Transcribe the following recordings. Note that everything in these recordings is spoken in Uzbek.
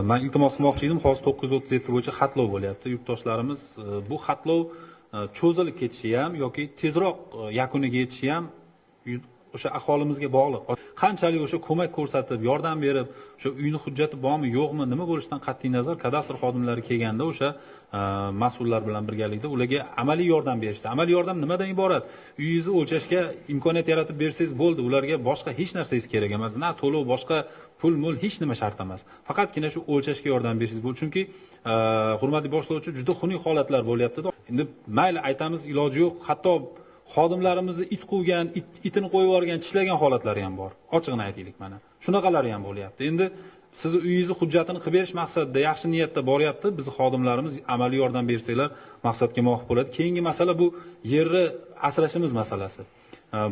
Men iltimos qilmoqchi edim, hozir 937 bo'yicha xatlov bo'lyapti. Yurtdoshlarimiz bu xatlov cho'zilib ketishi ham yoki tezroq yakuniga yetishi ham o'sha aholimizga bog'liq. Qanchalik o'sha ko'mak ko'rsatib, yordam berib, o'sha uyni hujjati bormi, yo'qmi, nima bo'lishidan qat'iy nazar kadastr xodimlari kelganda o'sha mas'ullar bilan birgalikda ularga amaliy yordam berishsa. Amaliy yordam nimadan iborat? Uyingizni o'lchashga imkoniyat yaratib bersangiz bo'ldi. Ularga boshqa hech narsangiz kerak emas. Na to'lov, boshqa pul hech nima shart emas. Faqatgina shu o'lchashga yordam berishingiz bo'ldi. Chunki hurmatli boshlovchi, juda xunuk holatlar bo'lyapti. Endi mayli aytamiz, iloji yo'q, hatto xodimlarimizni it quvgan, itini qo'yib yuborgan, tishlagan holatlari ham bor. Ochiqni aytaylik mana. Shunaqalari ham bo'lyapti. Endi sizni uyingizni hujjatini qilib berish maqsadida yaxshi niyatda boryapti. Bizni xodimlarimiz amaliy yordam bersanglar maqsadga muvofiq bo'ladi. Keyingi masala bu yerni asrashimiz masalasi.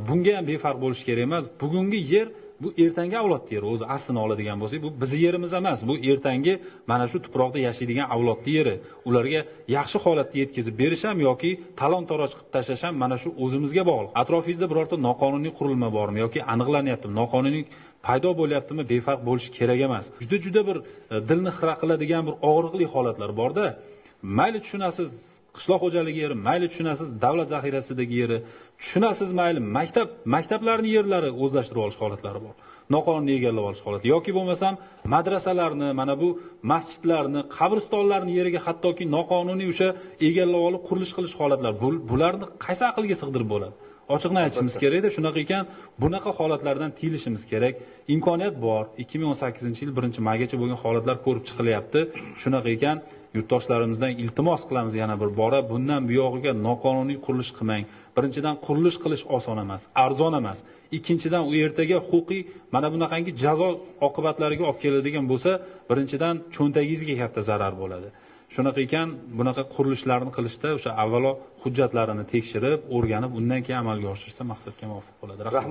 Bunga ham befarq bo'lish kerak emas. Bugungi yer bu ertangi avlod yeri. O'zi aslini oladigan bo'lsak, bu bizning yerimiz emas. Bu ertangi mana shu tuproqda yashaydigan avlodning yeri. Ularga yaxshi holatda yetkazib berish ham yoki talon-toroj qilib tashlash ham mana shu o'zimizga bog'liq. Atrofingizda birorta noqonuniy qurilma bormi yoki aniqlanyaptimi, noqonuniy paydo bo'lyaptimi, befarq bo'lish kerak emas. Juda bir dilni xira qiladigan bir og'riqli holatlar bor-da. Mayli tushunasiz qishloq xo'jaligi yeri, mayli tushunasiz davlat zaxirasidagi yeri, tushunasiz mayli maktablarning yerlari o'zlashtirib olish holatlari bor. Noqonuniy egallab olish holati yoki bo'lmasam madrasalarni, mana bu masjidlarni, qabristonlarni yeriga hattoki noqonuniy o'sha egallab olib qurilish qilish holatlari. Bularni qaysi aqlga sig'dirib bo'ladi? Ochiqni aytishimiz kerak-da. Shunaqa ekan, bunaqa holatlardan tiyilishimiz kerak. Imkoniyat bor. 2018-yil 1-maygacha bo'lgan holatlar ko'rib chiqilyapti. Shunaqa ekan, yurtdoshlarimizdan iltimos qilamiz yana bir bora, bundan buyog'iga noqonuniy qurilish qilmang. Birinchidan, qurilish qilish oson emas, arzon emas. Ikkinchidan, u ertaga huquqiy mana bunaqangi jazo oqibatlariga olib keladigan bo'lsa, birinchidan cho'ntagingizga katta zarar bo'ladi. Shunaqa ekan, bunaqa qurilishlarni qilishda o'sha avvalo hujjatlarini tekshirib, o'rganib, undan keyin amalga oshirsa maqsadga muvofiq bo'ladi. Rahmat.